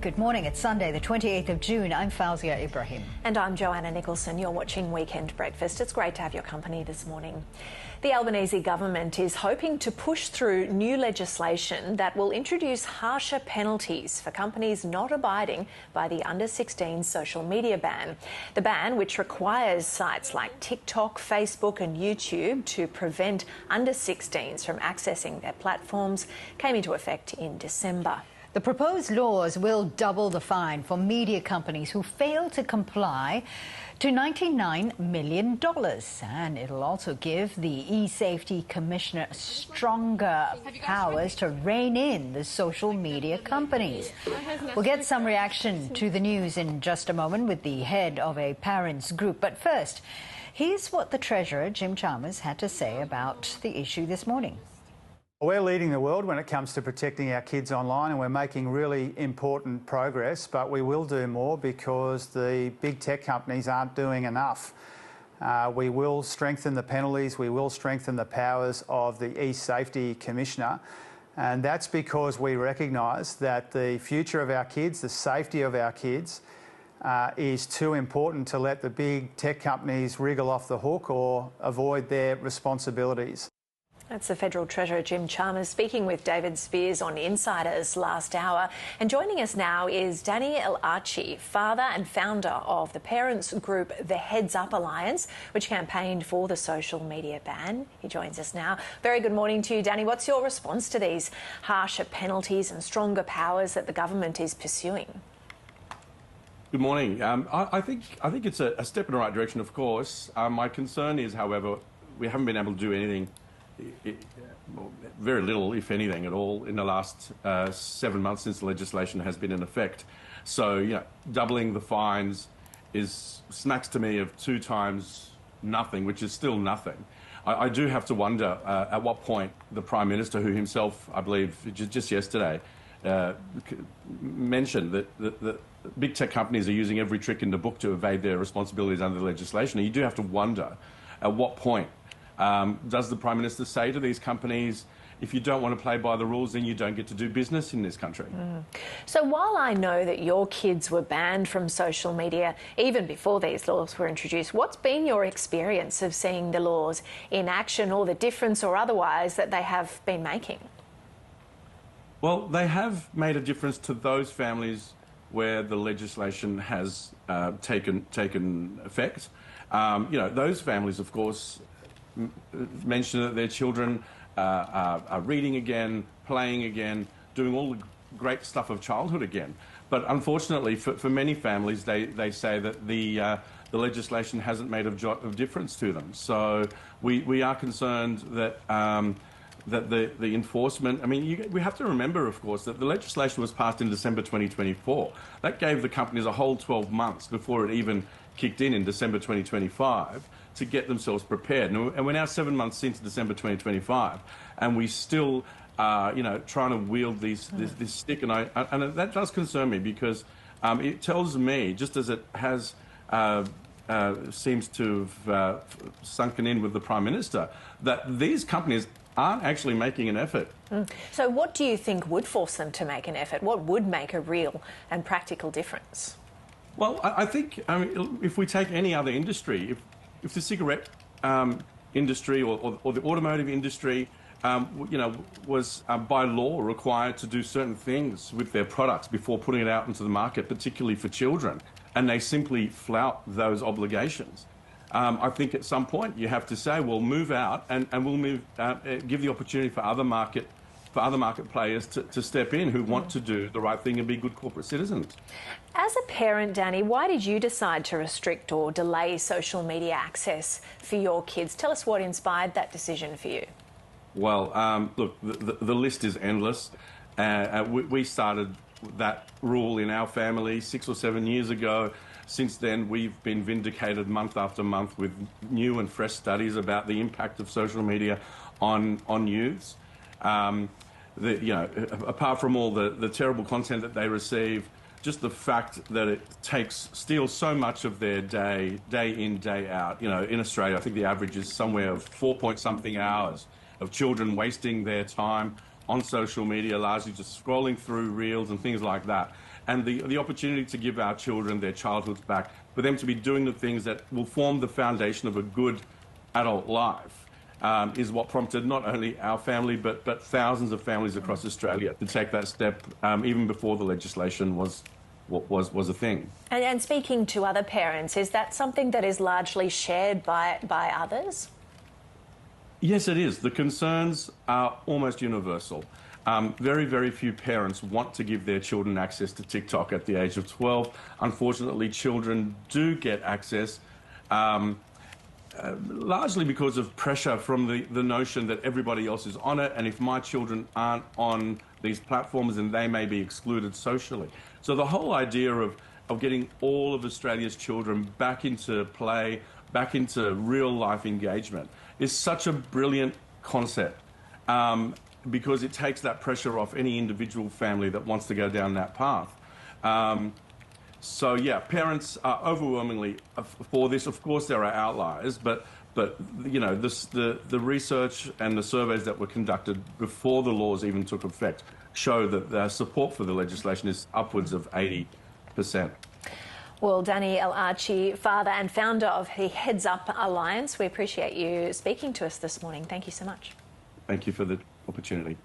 Good morning. It's Sunday, the 28th of June. I'm Fauzia Ibrahim. And I'm Joanna Nicholson. You're watching Weekend Breakfast. It's great to have your company this morning. The Albanese government is hoping to push through new legislation that will introduce harsher penalties for companies not abiding by the under-16 social media ban. The ban, which requires sites like TikTok, Facebook and YouTube to prevent under-16s from accessing their platforms, came into effect in December. The proposed laws will double the fine for media companies who fail to comply to $99 million. And it'll also give the e-safety commissioner stronger powers to rein in the social media companies. We'll get some reaction to the news in just a moment with the head of a parents group. But first, here's what the Treasurer, Jim Chalmers, had to say about the issue this morning. We're leading the world when it comes to protecting our kids online, and we're making really important progress, but we will do more because the big tech companies aren't doing enough. We will strengthen the penalties, we will strengthen the powers of the e-safety commissioner, and that's because we recognise that the future of our kids, the safety of our kids, is too important to let the big tech companies wriggle off the hook or avoid their responsibilities. That's the Federal Treasurer Jim Chalmers speaking with David Spears on Insiders last hour. And joining us now is Dany Elachi, father and founder of the parents group The Heads Up Alliance, which campaigned for the social media ban. He joins us now. Very good morning to you, Dany. What's your response to these harsher penalties and stronger powers that the government is pursuing? Good morning. I think it's a step in the right direction, of course. My concern is, however, we haven't been able to do anything. Very little, if anything, at all in the last 7 months since the legislation has been in effect. So, doubling the fines smacks to me of 2 times nothing, which is still nothing. I do have to wonder at what point the Prime Minister, who himself, I believe, just yesterday, mentioned that the big tech companies are using every trick in the book to evade their responsibilities under the legislation. And you do have to wonder at what point does the Prime Minister say to these companies, if you don't want to play by the rules, then you don't get to do business in this country? So while I know that your kids were banned from social media even before these laws were introduced, what's been your experience of seeing the laws in action, or the difference or otherwise that they have been making? Well, they have made a difference to those families where the legislation has taken effect. Those families, of course, mention that their children are reading again, playing again, doing all the great stuff of childhood again. But unfortunately, for many families, they say that the legislation hasn't made a jot of difference to them. So we are concerned that that the enforcement. I mean, we have to remember, of course, that the legislation was passed in December 2024. That gave the companies a whole 12 months before it even kicked in December 2025. To get themselves prepared. And we're now 7 months into December 2025, and we still are, trying to wield this stick. And that does concern me, because it tells me, just as it has seems to have sunken in with the Prime Minister, that these companies aren't actually making an effort. So what do you think would force them to make an effort? What would make a real and practical difference? Well, I think, if we take any other industry, if the cigarette industry or the automotive industry, was by law required to do certain things with their products before putting it out into the market, particularly for children, and they simply flout those obligations, I think at some point you have to say, well, move out and we'll give the opportunity for other market players to step in who want to do the right thing and be good corporate citizens. As a parent, Dany, why did you decide to restrict or delay social media access for your kids? Tell us what inspired that decision for you. Well, look, the list is endless. We started that rule in our family 6 or 7 years ago. Since then, we've been vindicated month after month with new and fresh studies about the impact of social media on youths. Apart from all the terrible content that they receive, just the fact that it steals so much of their day in, day out. In Australia, I think the average is somewhere of 4-point-something hours of children wasting their time on social media, largely just scrolling through reels and things like that. and the opportunity to give our children their childhoods back, for them to be doing the things that will form the foundation of a good adult life, is what prompted not only our family but thousands of families across Australia to take that step, even before the legislation was a thing. And speaking to other parents, is that something that is largely shared by others? Yes, it is. The concerns are almost universal. Very, very few parents want to give their children access to TikTok at the age of 12. Unfortunately, children do get access, largely because of pressure from the notion that everybody else is on it, and if my children aren't on these platforms, then they may be excluded socially. So the whole idea of getting all of Australia's children back into play, back into real-life engagement, is such a brilliant concept, because it takes that pressure off any individual family that wants to go down that path. So yeah, parents are overwhelmingly for this. Of course, there are outliers, but you know, the research and the surveys that were conducted before the laws even took effect show that the support for the legislation is upwards of 80%. Well, Dany Elachi, father and founder of the Heads Up Alliance, we appreciate you speaking to us this morning. Thank you so much. Thank you for the opportunity.